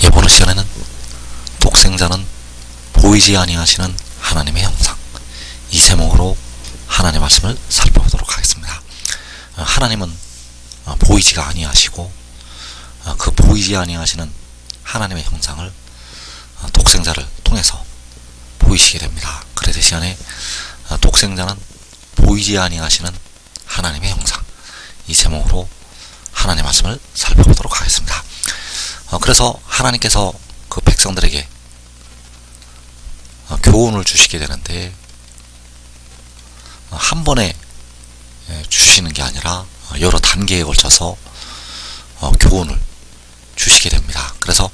이번 시간에는 독생자는 보이지 아니하시는 하나님의 형상, 이 제목으로 하나님의 말씀을 살펴보도록 하겠습니다. 하나님은 보이지가 아니하시고 그 보이지 아니하시는 하나님의 형상을 독생자를 통해서 보이시게 됩니다. 그래서 이 시간에 독생자는 보이지 아니하시는 하나님의 형상, 이 제목으로 하나님의 말씀을 살펴보도록 하겠습니다. 그래서 하나님께서 그 백성들에게 교훈을 주시게 되는데, 한 번에 주시는 게 아니라 여러 단계에 걸쳐서 교훈을 주시게 됩니다. 그래서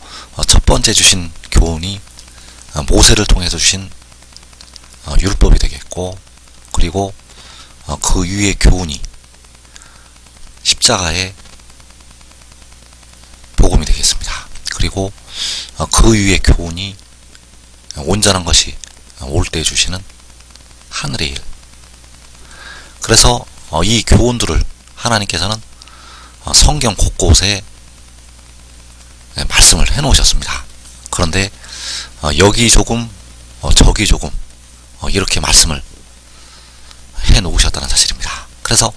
첫 번째 주신 교훈이 모세를 통해서 주신 율법이 되겠고, 그리고 그 위의 교훈이 십자가의 복음이 되겠습니다. 그리고 그 위의 교훈이 온전한 것이 올 때 주시는 하늘의 일. 그래서 이 교훈들을 하나님께서는 성경 곳곳에 말씀을 해 놓으셨습니다. 그런데 여기 조금 저기 조금 이렇게 말씀을 해 놓으셨다는 사실입니다. 그래서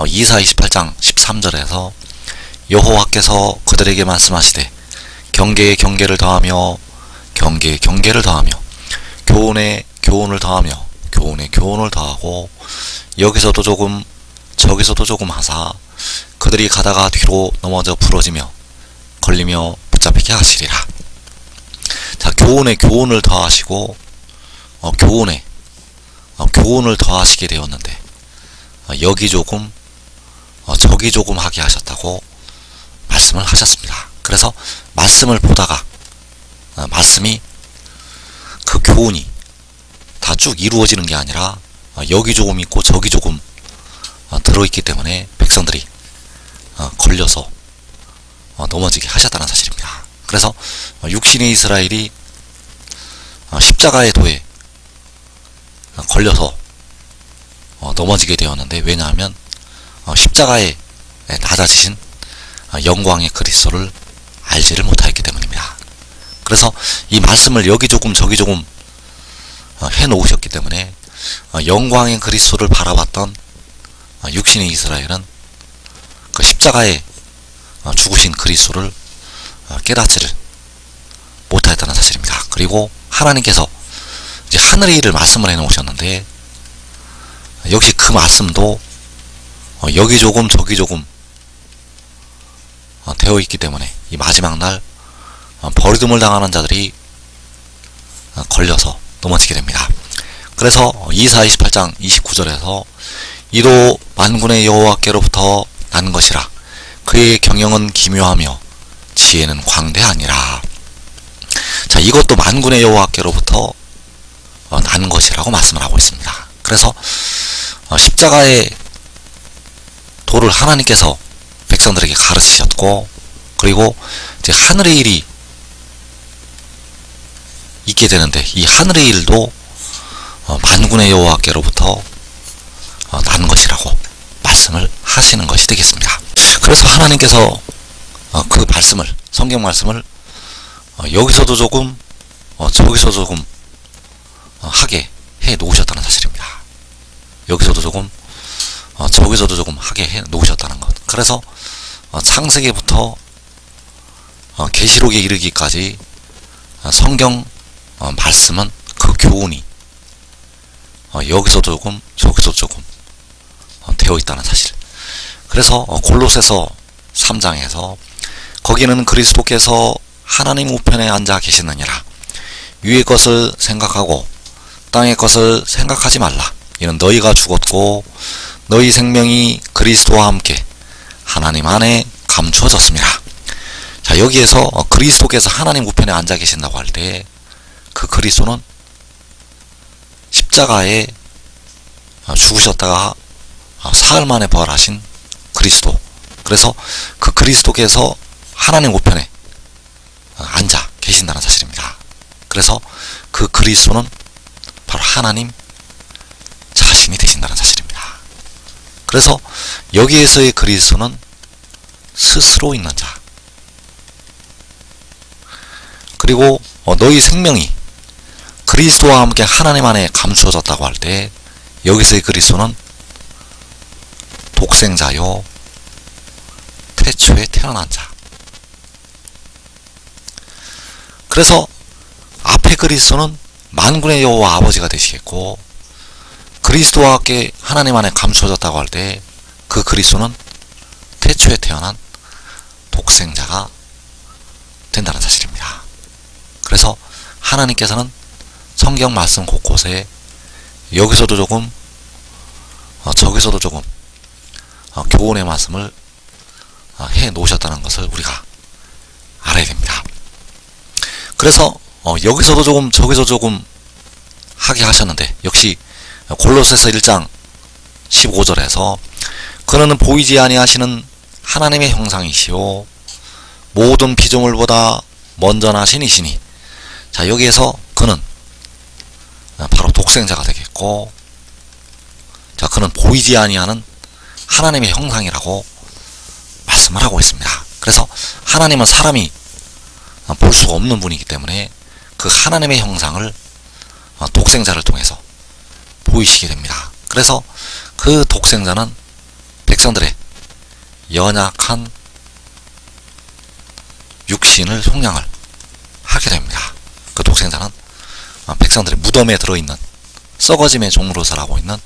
이사 28장 13절에서 여호와께서 그들에게 말씀하시되 경계에 경계를 더하며 경계에 경계를 더하며 교훈에 교훈을 더하며 교훈에 교훈을 더하고 여기서도 조금 저기서도 조금 하사 그들이 가다가 뒤로 넘어져 부러지며 걸리며 붙잡히게 하시리라. 자, 교훈에 교훈을 더하시고 교훈에 교훈을 더하시게 되었는데, 여기 조금 저기 조금 하게 하셨다고 말씀을 하셨습니다. 그래서 말씀을 보다가 말씀이 그 교훈이 다 쭉 이루어지는 게 아니라 여기 조금 있고 저기 조금 들어있기 때문에 백성들이 걸려서 넘어지게 하셨다는 사실입니다. 그래서 육신의 이스라엘이 십자가의 도에 걸려서 넘어지게 되었는데, 왜냐하면 십자가에 낮아지신 영광의 그리스도를 알지를 못하였기 때문입니다. 그래서 이 말씀을 여기 조금 저기 조금 해 놓으셨기 때문에 영광의 그리스도를 바라봤던 육신의 이스라엘은 그 십자가에 죽으신 그리스도를 깨닫지를 못하였다는 사실입니다. 그리고 하나님께서 이제 하늘의 일을 말씀을 해 놓으셨는데, 역시 그 말씀도 여기 조금 저기 조금 되어 있기 때문에 이 마지막 날 버리둠을 당하는 자들이 걸려서 넘어지게 됩니다. 그래서 이사 28장 29절에서 이도 만군의 여호와께로부터 난 것이라 그의 경영은 기묘하며 지혜는 광대하니라. 자, 이것도 만군의 여호와께로부터 난 것이라고 말씀을 하고 있습니다. 그래서 십자가의 도를 하나님께서 백성들에게 가르치셨고, 그리고 이제 하늘의 일이 있게 되는데, 이 하늘의 일도 만군의 여호와께로부터 난 것이라고 말씀을 하시는 것이 되겠습니다. 그래서 하나님께서 그 말씀을, 성경 말씀을 여기서도 조금 저기서 조금 하게 해 놓으셨다는 사실입니다. 여기서도 조금 저기서도 조금 하게 해 놓으셨다는 것. 그래서 창세기부터 계시록에 이르기까지 성경 말씀은 그 교훈이 여기서도 조금 저기서도 조금 되어 있다는 사실. 그래서 골로새서 3장에서 거기는 그리스도께서 하나님 우편에 앉아 계시느니라. 위의 것을 생각하고 땅의 것을 생각하지 말라. 이는 너희가 죽었고 너희 생명이 그리스도와 함께 하나님 안에 감추어졌습니다. 자, 여기에서 그리스도께서 하나님 우편에 앉아 계신다고 할 때 그 그리스도는 십자가에 죽으셨다가 사흘 만에 부활하신 그리스도. 그래서 그 그리스도께서 하나님 우편에 앉아 계신다는 사실입니다. 그래서 그 그리스도는 바로 하나님 자신이 되신다는 사실입니다. 그래서 여기에서의 그리스도는 스스로 있는 자, 그리고 너희 생명이 그리스도와 함께 하나님 안에 감추어졌다고 할 때 여기서의 그리스도는 독생자요 태초에 태어난 자. 그래서 앞에 그리스도는 만군의 여호와 아버지가 되시겠고, 그리스도와 함께 하나님 안에 감추어졌다고 할 때 그 그리스도는 태초에 태어난 독생자가 된다는 사실입니다. 그래서 하나님께서는 성경 말씀 곳곳에 여기서도 조금 저기서도 조금 교훈의 말씀을 해 놓으셨다는 것을 우리가 알아야 됩니다. 그래서 여기서도 조금 저기서 조금 하게 하셨는데, 역시 골로새서 1장 15절에서 그는 보이지 아니하시는 하나님의 형상이시요 모든 피조물보다 먼저 나신 이시니, 자, 여기에서 그는 바로 독생자가 되겠고, 자, 그는 보이지 아니하는 하나님의 형상이라고 말씀을 하고 있습니다. 그래서 하나님은 사람이 볼 수가 없는 분이기 때문에 그 하나님의 형상을 독생자를 통해서 보이시게 됩니다. 그래서 그 독생자는 백성들의 연약한 육신을 속량을 하게 됩니다. 그 독생자는 백성들의 무덤에 들어있는 썩어짐의 종으로 살아가고 있는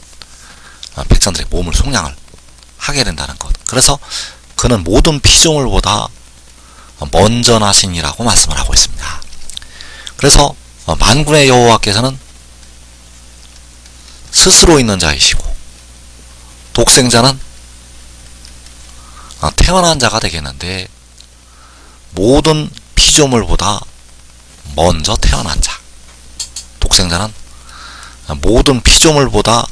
백성들의 몸을 속량을 하게 된다는 것. 그래서 그는 모든 피조물보다 먼저 나신이라고 말씀을 하고 있습니다. 그래서 만군의 여호와께서는 스스로 있는 자이시고, 독생자는 태어난 자가 되겠는데 모든 피조물보다 먼저 태어난 자. 독생자는 모든 피조물보다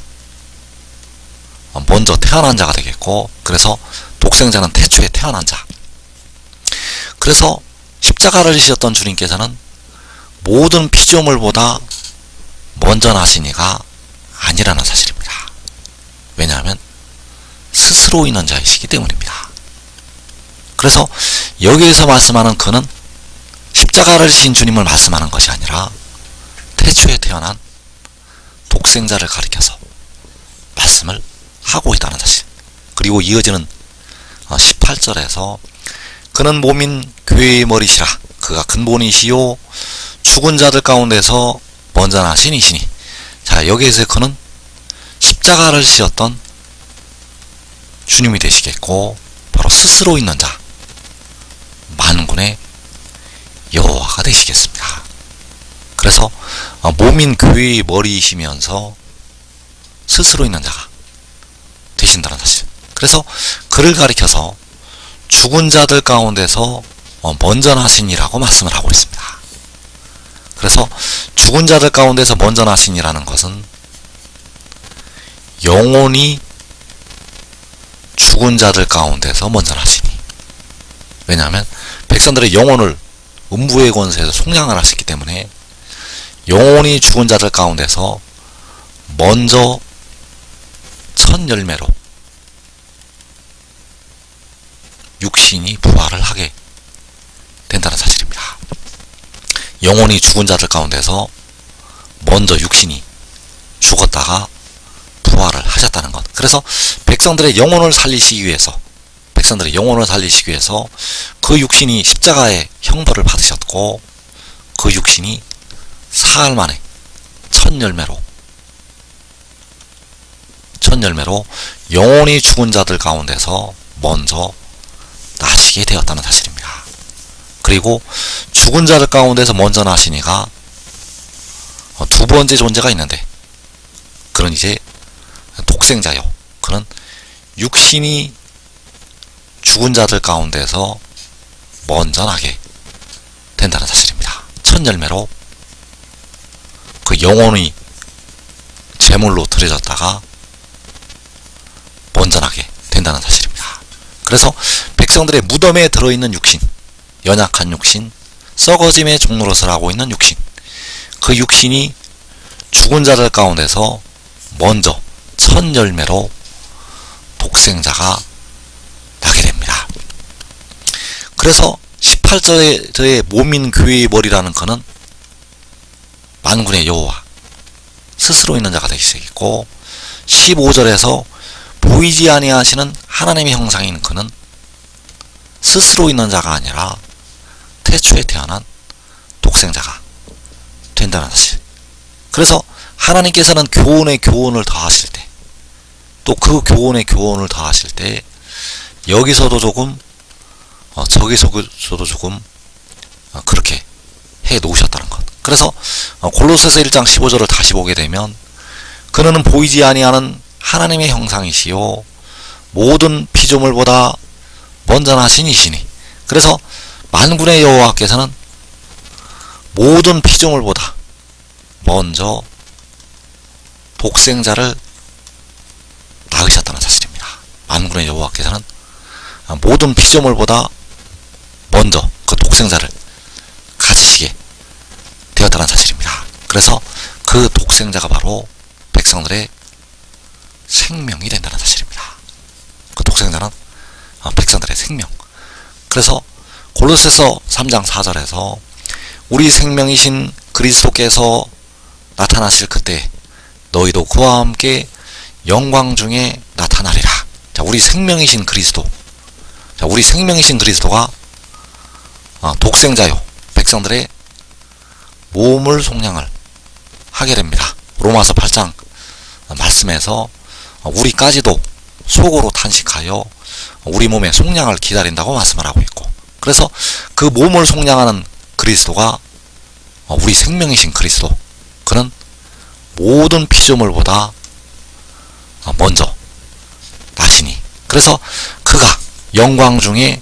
먼저 태어난 자가 되겠고, 그래서 독생자는 태초에 태어난 자. 그래서 십자가를 지셨던 주님께서는 모든 피조물보다 먼저 나신 이가 아니라는 사실입니다. 왜냐하면 스스로 있는 자이시기 때문입니다. 그래서 여기에서 말씀하는 그는 십자가를 지신 주님을 말씀하는 것이 아니라 태초에 태어난 독생자를 가리켜서 말씀을 하고 있다는 사실. 그리고 이어지는 18절에서 그는 몸인 교회의 머리시라. 그가 근본이시요 죽은 자들 가운데서 먼저 나신 이시니. 자, 여기에서 그는 십자가를 지었던 주님이 되시겠고, 바로 스스로 있는 자, 만군의 여호와가 되시겠습니다. 그래서 몸인 교회의 머리이시면서 스스로 있는 자가 되신다는 사실. 그래서 그를 가리켜서 죽은 자들 가운데서 먼저 나신이라고 말씀을 하고 있습니다. 그래서 죽은 자들 가운데서 먼저 나신이라는 것은 영혼이 죽은 자들 가운데서 먼저 나시니. 왜냐하면 백성들의 영혼을 음부의 권세에서 속량을 하셨기 때문에 영혼이 죽은 자들 가운데서 먼저 첫 열매로 육신이 부활을 하게 된다는 사실입니다. 영혼이 죽은 자들 가운데서 먼저 육신이 죽었다가 부활을 하셨다는 것. 그래서 백성들의 영혼을 살리시기 위해서 그 육신이 십자가의 형벌을 받으셨고, 그 육신이 사흘 만에 첫 열매로 영혼이 죽은 자들 가운데서 먼저 나시게 되었다는 사실입니다. 그리고 죽은 자들 가운데서 먼저 나신 이가 두 번째 존재가 있는데, 그는 이제 독생자요. 그는 육신이 죽은 자들 가운데서 먼저 나게 된다는 사실입니다. 첫 열매로 그 영혼이 제물로 드려졌다가 먼저 나게 된다는 사실입니다. 그래서 백성들의 무덤에 들어있는 육신, 연약한 육신, 썩어짐의 종로로 살아가고 있는 육신, 그 육신이 죽은 자들 가운데서 먼저 첫 열매로 독생자가 나게 됩니다. 그래서 18절의 몸인 교회의 머리라는 것은 만군의 여호와 스스로 있는 자가 되시겠고, 15절에서 보이지 아니하시는 하나님의 형상인 그는 스스로 있는 자가 아니라 태초에 태어난 독생자가 된다는 사실. 그래서 하나님께서는 교훈에 교훈을 더하실 때, 또 그 교훈에 교훈을 더하실 때 여기서도 조금 저기서도 조금 그렇게 해 놓으셨다는 것. 그래서 골로새서 1장 15절을 다시 보게 되면, 그는 보이지 아니하는 하나님의 형상이시요 모든 피조물보다 먼저나신 이시니. 그래서 만군의 여호와께서는 모든 피조물보다 먼저 독생자를 낳으셨다는 사실입니다. 만군의 여호와께서는 모든 피조물보다 먼저 그 독생자를 가지시게 되었다는 사실입니다. 그래서 그 독생자가 바로 백성들의 생명이 된다는 사실입니다. 그 독생자는 백성들의 생명. 그래서 골로새서 3장 4절에서 우리 생명이신 그리스도께서 나타나실 그때 너희도 그와 함께 영광 중에 나타나리라. 자, 우리 생명이신 그리스도. 자, 우리 생명이신 그리스도가 독생자요 백성들의 몸을 속량을 하게 됩니다. 로마서 8장 말씀에서 우리까지도 속으로 탄식하여 우리 몸의 속량을 기다린다고 말씀을 하고 있고, 그래서 그 몸을 속량하는 그리스도가 우리 생명이신 그리스도, 그는 모든 피조물보다 먼저 나시니, 그래서 그가 영광 중에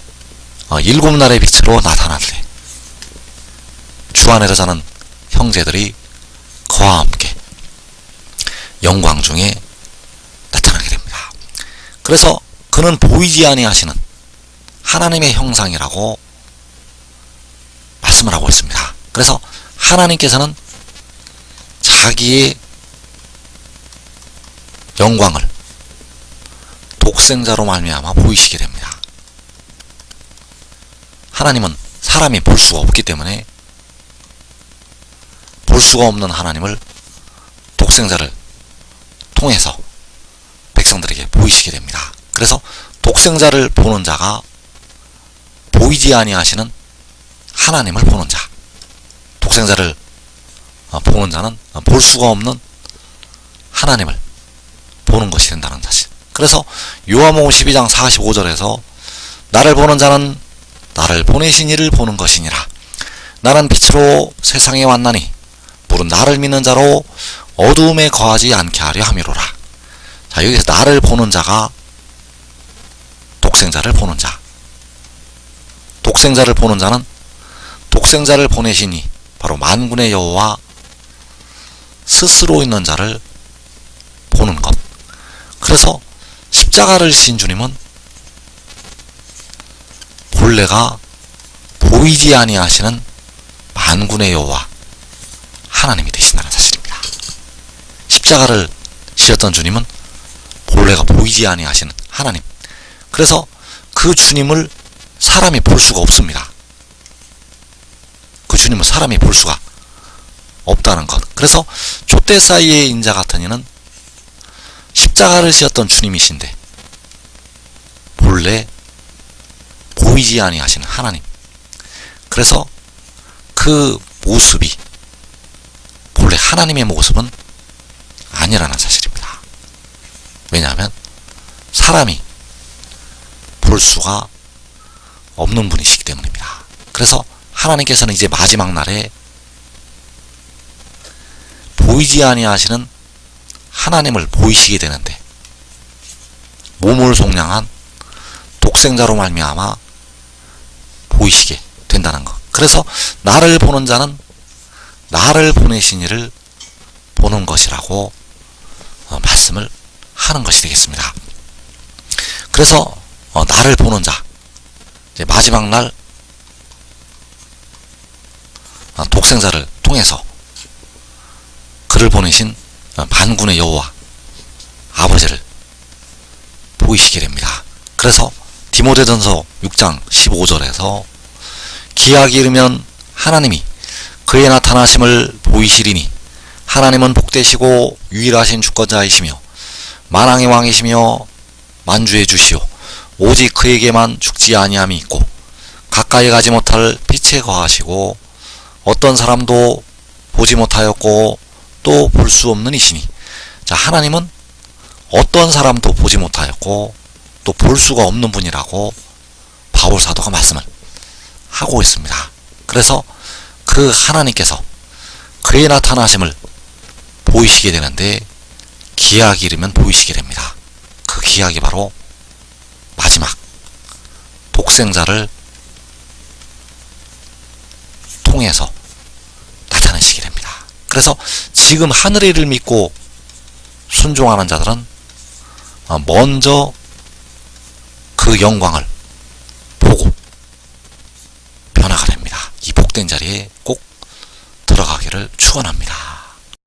7날의 빛으로 나타날 때 주 안에서 자는 형제들이 그와 함께 영광 중에 나타나게 됩니다. 그래서 그는 보이지 아니하시는 하나님의 형상이라고 말씀을 하고 있습니다. 그래서 하나님께서는 자기의 영광을 독생자로 말미암아 보이시게 됩니다. 하나님은 사람이 볼 수가 없기 때문에 볼 수가 없는 하나님을 독생자를 통해서 백성들에게 보이시게 됩니다. 그래서 독생자를 보는 자가 보이지 아니하시는 하나님을 보는 자, 독생자를 보는 자는 볼 수가 없는 하나님을 보는 것이 된다는 사실. 그래서 요한복음 12장 45절에서 나를 보는 자는 나를 보내신 이를 보는 것이니라. 나는 빛으로 세상에 왔나니 물은 나를 믿는 자로 어두움에 거하지 않게 하려 함이로라. 자, 여기서 나를 보는 자가 독생자를 보는 자, 독생자를 보는 자는 독생자를 보내시니 바로 만군의 여호와 스스로 있는 자를 보는 것. 그래서 십자가를 지신 주님은 본래가 보이지 아니하시는 만군의 여호와 하나님이 되신다는 사실입니다. 십자가를 지셨던 주님은 본래가 보이지 아니하시는 하나님. 그래서 그 주님을 사람이 볼 수가 없습니다. 그 주님은 사람이 볼 수가 없다는 것. 그래서 촛대 사이의 인자 같은 이는 십자가를 지었던 주님이신데 본래 보이지 아니하시는 하나님. 그래서 그 모습이 본래 하나님의 모습은 아니라는 사실입니다. 왜냐하면 사람이 볼 수가 없는 분이시기 때문입니다. 그래서 하나님께서는 이제 마지막 날에 보이지 아니하시는 하나님을 보이시게 되는데 몸을 속량한 독생자로 말미암아 보이시게 된다는 것. 그래서 나를 보는 자는 나를 보내신 이를 보는 것이라고 말씀을 하는 것이 되겠습니다. 그래서 나를 보는 자, 이제 마지막 날 독생자를 통해서 그를 보내신 만군의 여호와 아버지를 보이시게 됩니다. 그래서 디모데전서 6장 15절에서 기약이 이르면 하나님이 그의 나타나심을 보이시리니 하나님은 복되시고 유일하신 주권자이시며 만왕의 왕이시며 만주의 주시오 오직 그에게만 죽지 아니함이 있고 가까이 가지 못할 빛에 거하시고 어떤 사람도 보지 못하였고 또 볼 수 없는 이시니. 자, 하나님은 어떤 사람도 보지 못하였고 또 볼 수가 없는 분이라고 바울 사도가 말씀을 하고 있습니다. 그래서 그 하나님께서 그의 나타나심을 보이시게 되는데 기약이 이르면 보이시게 됩니다. 그 기약이 바로 마지막 독생자를 통해서 나타내시게 됩니다. 그래서 지금 하늘의 일을 믿고 순종하는 자들은 먼저 그 영광을 보고 변화가 됩니다. 이 복된 자리에 꼭 들어가기를 축원합니다.